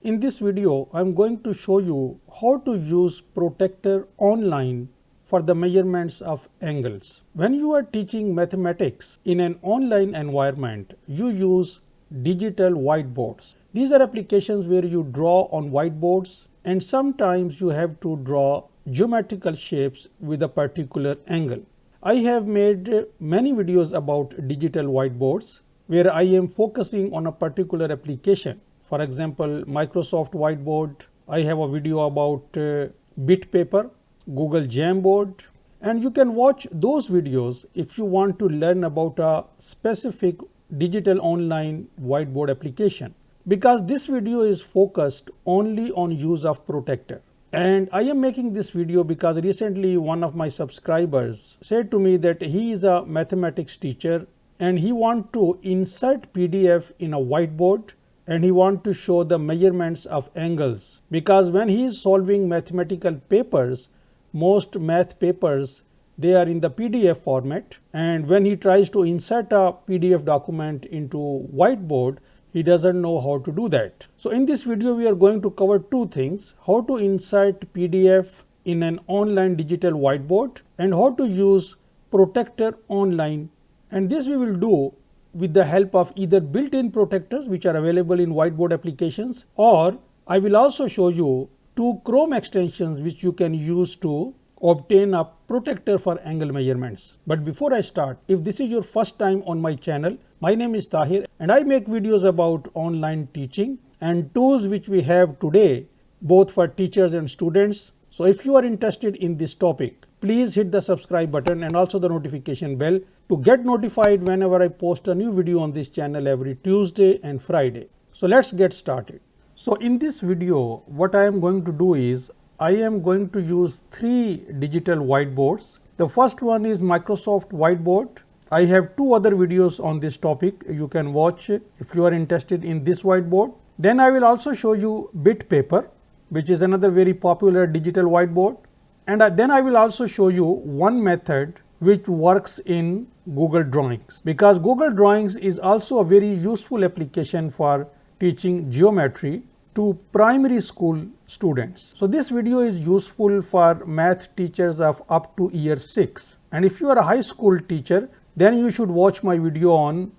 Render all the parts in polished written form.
In this video, I am going to show you how to use Protractor online for the measurements of angles. When you are teaching mathematics in an online environment, you use digital whiteboards. These are applications where you draw on whiteboards and sometimes you have to draw geometrical shapes with a particular angle. I have made many videos about digital whiteboards where I am focusing on a particular application. For example, Microsoft Whiteboard. I have a video about BitPaper, Google Jamboard, and you can watch those videos if you want to learn about a specific digital online whiteboard application. Because this video is focused only on use of Protractor. And I am making this video because recently one of my subscribers said to me that he is a mathematics teacher and he wants to insert PDF in a whiteboard and he wants to show the measurements of angles, because when he is solving mathematical papers, most math papers, they are in the PDF format, and when he tries to insert a PDF document into whiteboard, he doesn't know how to do that. So in this video we are going to cover two things: how to insert PDF in an online digital whiteboard and how to use Protractor online. And this we will do with the help of either built-in Protractors which are available in whiteboard applications, or I will also show you two Chrome extensions which you can use to obtain a Protractor for angle measurements. But before I start, if this is your first time on my channel, my name is Tahir and I make videos about online teaching and tools which we have today both for teachers and students. So if you are interested in this topic, please hit the subscribe button and also the notification bell to get notified whenever I post a new video on this channel every Tuesday and Friday. So let's get started. So in this video, what I am going to do is I am going to use three digital whiteboards. The first one is Microsoft Whiteboard. I have two other videos on this topic. You can watch it if you are interested in this whiteboard. Then I will also show you BitPaper, which is another very popular digital whiteboard. And then I will also show you one method which works in Google Drawings, because Google Drawings is also a very useful application for teaching geometry to primary school students. So this video is useful for math teachers of up to year 6. And if you are a high school teacher, then you should watch my video on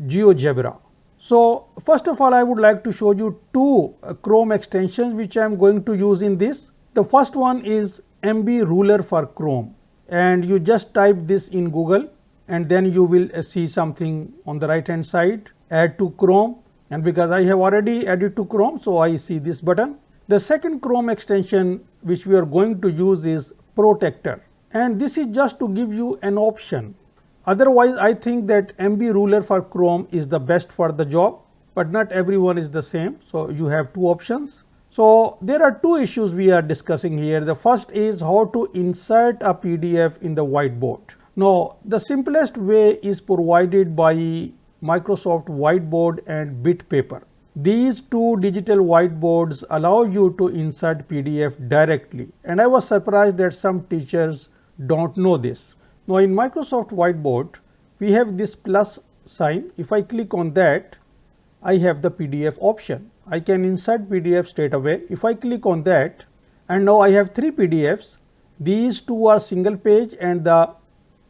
GeoGebra. So first of all, I would like to show you two Chrome extensions which I am going to use in this. The first one is MB Ruler for Chrome, and you just type this in Google and then you will see something on the right hand side, add to Chrome, and because I have already added to Chrome, so I see this button. The second Chrome extension which we are going to use is Protractor, and this is just to give you an option. Otherwise, I think that MB Ruler for Chrome is the best for the job, but not everyone is the same, so you have two options. So there are two issues we are discussing here. The first is how to insert a PDF in the whiteboard. Now the simplest way is provided by Microsoft Whiteboard and BitPaper. These two digital whiteboards allow you to insert PDF directly, and I was surprised that some teachers don't know this. Now in Microsoft Whiteboard we have this plus sign. If I click on that, I have the PDF option. I can insert PDF straight away. If I click on that, and now I have three PDFs. These two are single page and the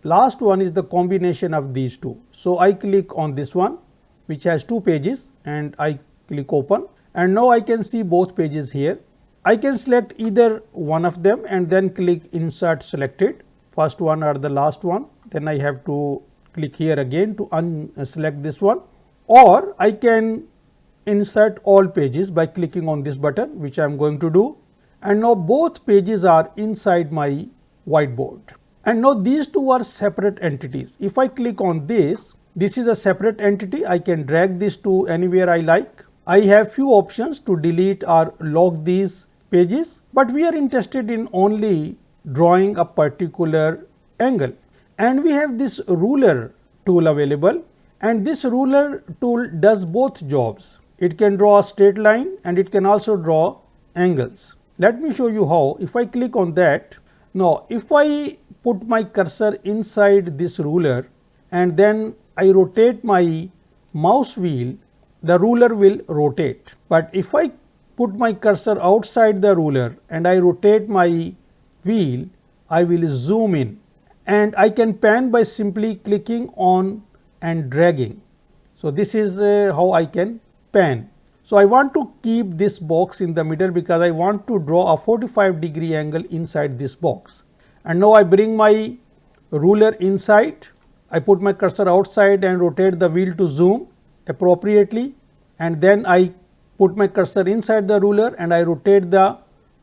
last one is the combination of these two. So I click on this one which has two pages and I click open, and now I can see both pages here. I can select either one of them and then click insert selected, first one or the last one. Then I have to click here again to unselect this one, or I can insert all pages by clicking on this button, which I am going to do. And now both pages are inside my whiteboard. And now these two are separate entities. If I click on this, this is a separate entity. I can drag this to anywhere I like. I have few options to delete or lock these pages, but we are interested in only drawing a particular angle. And we have this ruler tool available, and this ruler tool does both jobs. It can draw a straight line and it can also draw angles. Let me show you how. If I click on that, now if I put my cursor inside this ruler and then I rotate my mouse wheel, the ruler will rotate. But if I put my cursor outside the ruler and I rotate my wheel, I will zoom in, and I can pan by simply clicking on and dragging. So, this is how I can pan. So, I want to keep this box in the middle because I want to draw a 45-degree angle inside this box. And now I bring my ruler inside, I put my cursor outside and rotate the wheel to zoom appropriately, and then I put my cursor inside the ruler and I rotate the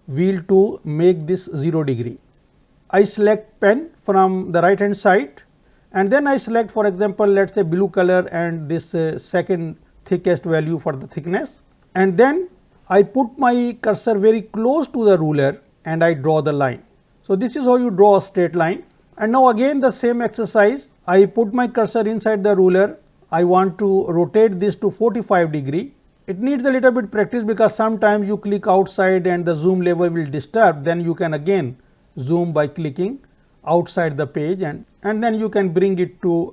wheel to make this 0 degree. I select pen from the right hand side and then I select, for example, let us say blue color and this second thickest value for the thickness, and then I put my cursor very close to the ruler and I draw the line. So, this is how you draw a straight line. And now again the same exercise, I put my cursor inside the ruler, I want to rotate this to 45 degree. It needs a little bit practice because sometimes you click outside and the zoom lever will disturb, then you can again zoom by clicking outside the page and then you can bring it to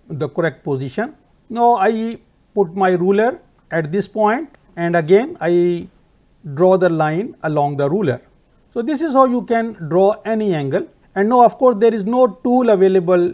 the correct position. Now I put my ruler at this point and again I draw the line along the ruler. So, this is how you can draw any angle, and now of course there is no tool available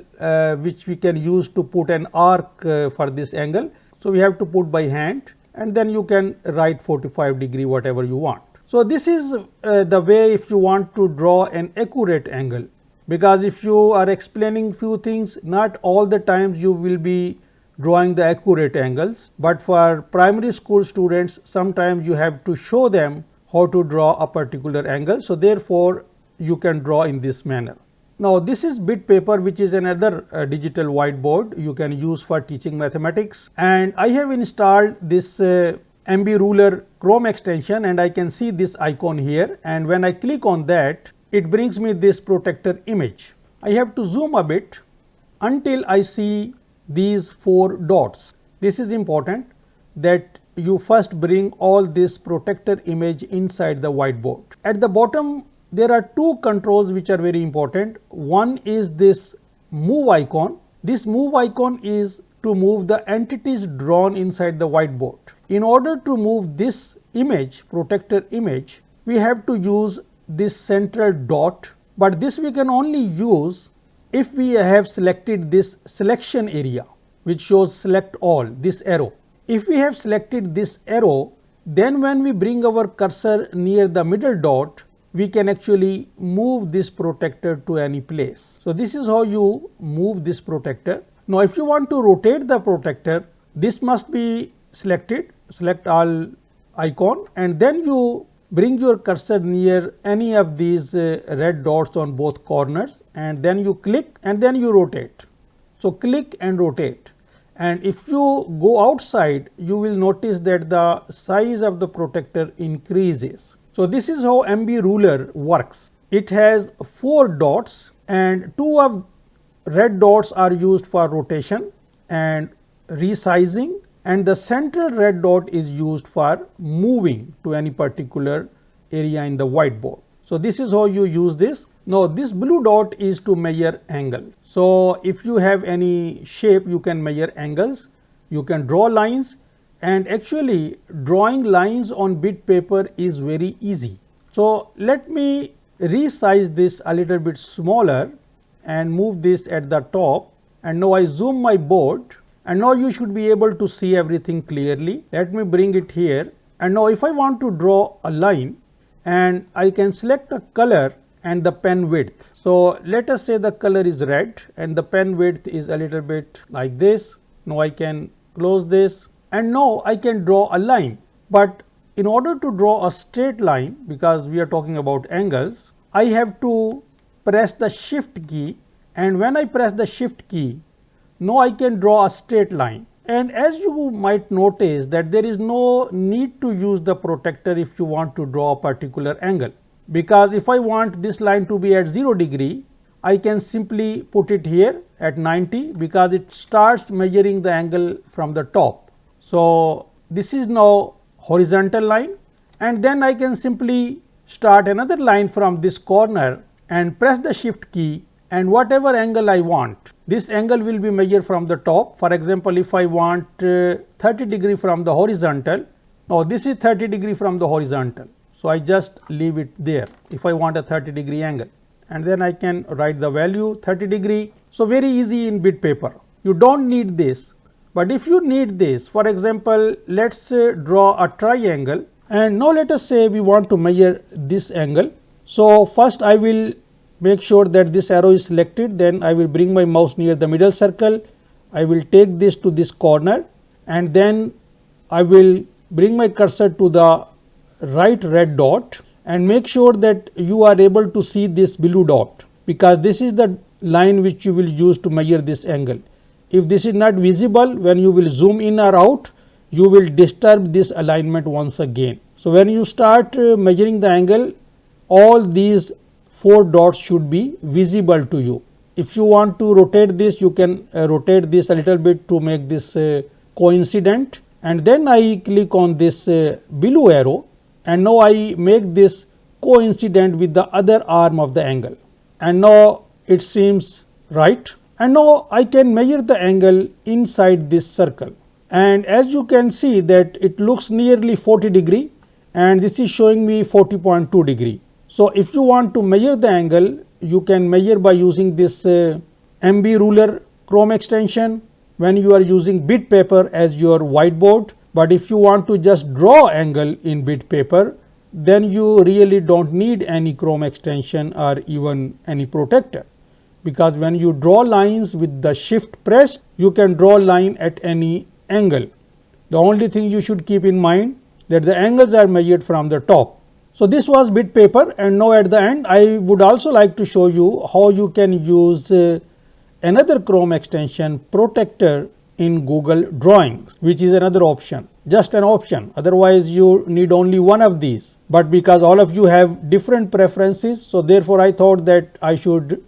which we can use to put an arc for this angle. So, we have to put by hand and then you can write 45 degree whatever you want. So, this is the way if you want to draw an accurate angle, because if you are explaining few things, not all the times you will be drawing the accurate angles, but for primary school students sometimes you have to show them how to draw a particular angle. So, therefore, you can draw in this manner. Now, this is bit paper, which is another digital whiteboard you can use for teaching mathematics, and I have installed this MB Ruler Chrome extension and I can see this icon here, and when I click on that it brings me this protector image. I have to zoom a bit until I see these 4 dots. This is important that you first bring all this protector image inside the whiteboard. At the bottom there are 2 controls which are very important. One is this move icon. This move icon is to move the entities drawn inside the whiteboard. In order to move this image, protector image, we have to use this central dot, but this we can only use if we have selected this selection area which shows select all, this arrow. If we have selected this arrow, then when we bring our cursor near the middle dot, we can actually move this protector to any place. So, this is how you move this protector. Now, if you want to rotate the protector, this must be selected, select all icon, and then you bring your cursor near any of these red dots on both corners, and then you click and then you rotate. So, click and rotate, and if you go outside you will notice that the size of the protector increases. So, this is how MB Ruler works. It has 4 dots and 2 of red dots are used for rotation and resizing, and the central red dot is used for moving to any particular area in the whiteboard. So, this is how you use this. Now, this blue dot is to measure angle. So, if you have any shape you can measure angles, you can draw lines, and actually drawing lines on bit paper is very easy. So, let me resize this a little bit smaller and move this at the top, and now I zoom my board, and now you should be able to see everything clearly. Let me bring it here, and now if I want to draw a line, and I can select a color and the pen width. So, let us say the color is red and the pen width is a little bit like this. Now, I can close this and now I can draw a line, but in order to draw a straight line, because we are talking about angles, I have to press the shift key, and when I press the shift key, now I can draw a straight line. And as you might notice that there is no need to use the protector if you want to draw a particular angle, because if I want this line to be at 0 degree, I can simply put it here at 90, because it starts measuring the angle from the top. So, this is now horizontal line, and then I can simply start another line from this corner and press the shift key, and whatever angle I want, this angle will be measured from the top. For example, if I want 30 degree from the horizontal, Now this is 30 degree from the horizontal. So I just leave it there if I want a 30 degree angle, and then I can write the value 30 degree. So very easy in bit paper. You don't need this, but if you need this, for example, let's draw a triangle, and now let us say we want to measure this angle. So first I will make sure that this arrow is selected, then I will bring my mouse near the middle circle. I will take this to this corner, and then I will bring my cursor to the right red dot and make sure that you are able to see this blue dot, because this is the line which you will use to measure this angle. If this is not visible, when you will zoom in or out, you will disturb this alignment once again. So when you start measuring the angle, all these 4 dots should be visible to you. If you want to rotate this, you can rotate this a little bit to make this coincident, and then I click on this blue arrow, and now I make this coincident with the other arm of the angle, and now it seems right, and now I can measure the angle inside this circle, and as you can see that it looks nearly 40 degree, and this is showing me 40.2 degree. So if you want to measure the angle, you can measure by using this MB ruler Chrome extension when you are using bit paper as your whiteboard. But if you want to just draw angle in bit paper, then you really don't need any Chrome extension or even any protector, because when you draw lines with the shift pressed, you can draw line at any angle. The only thing you should keep in mind that the angles are measured from the top. So this was bit paper, and now at the end I would also like to show you how you can use another Chrome extension, protector, in Google Drawings, which is another option, just an option. Otherwise you need only one of these, but because all of you have different preferences, so therefore I thought that I should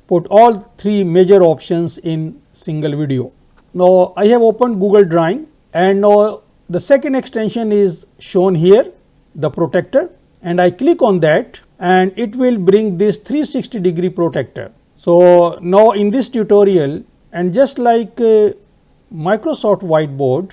put all 3 major options in single video. Now I have opened Google Drawing, and now the second extension is shown here, the protector, and I click on that, and it will bring this 360 degree protector. So now in this tutorial, and just like Microsoft Whiteboard,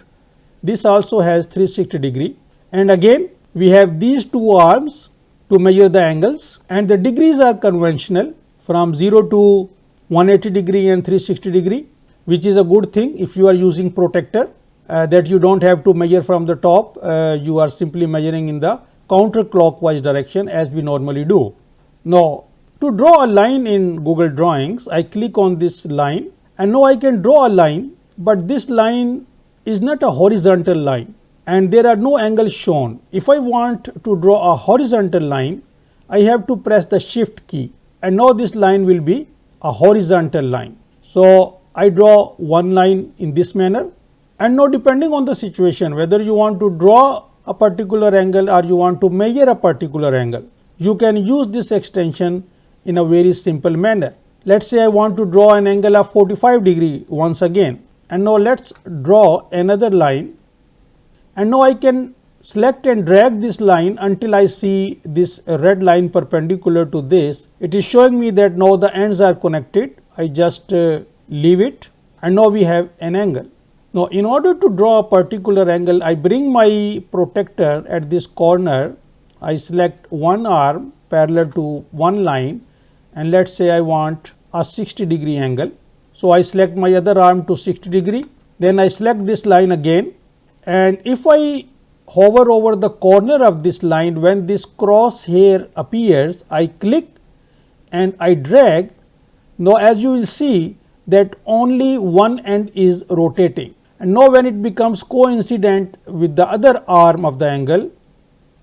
this also has 360 degree, and again we have these 2 arms to measure the angles, and the degrees are conventional from 0 to 180 degree and 360 degree, which is a good thing if you are using protector, that you don't have to measure from the top, you are simply measuring in the counterclockwise direction as we normally do. Now to draw a line in Google Drawings, I click on this line, and now I can draw a line, but this line is not a horizontal line and there are no angles shown. If I want to draw a horizontal line, I have to press the shift key, and now this line will be a horizontal line. So I draw one line in this manner, and now depending on the situation, whether you want to draw a particular angle or you want to measure a particular angle, you can use this extension in a very simple manner. Let's say I want to draw an angle of 45 degree once again, and now let's draw another line, and now I can select and drag this line until I see this red line perpendicular to this. It is showing me that now the ends are connected. I just leave it, and now we have an angle. Now in order to draw a particular angle, I bring my protector at this corner, I select one arm parallel to one line, and let's say I want a 60 degree angle. So I select my other arm to 60 degree, then I select this line again, and if I hover over the corner of this line, when this crosshair appears, I click and I drag. Now as you will see that only one end is rotating, and now when it becomes coincident with the other arm of the angle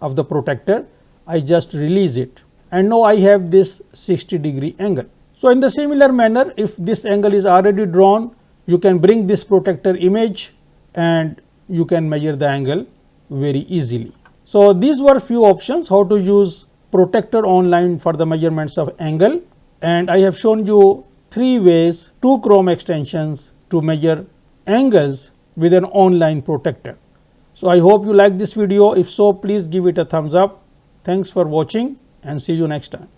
of the protector, I just release it, and now I have this 60 degree angle. So in the similar manner, if this angle is already drawn, you can bring this protector image and you can measure the angle very easily. So these were few options how to use protector online for the measurements of angle, and I have shown you 3 ways, 2 Chrome extensions to measure angles with an online protector. So I hope you like this video. If so, please give it a thumbs up. Thanks for watching and see you next time.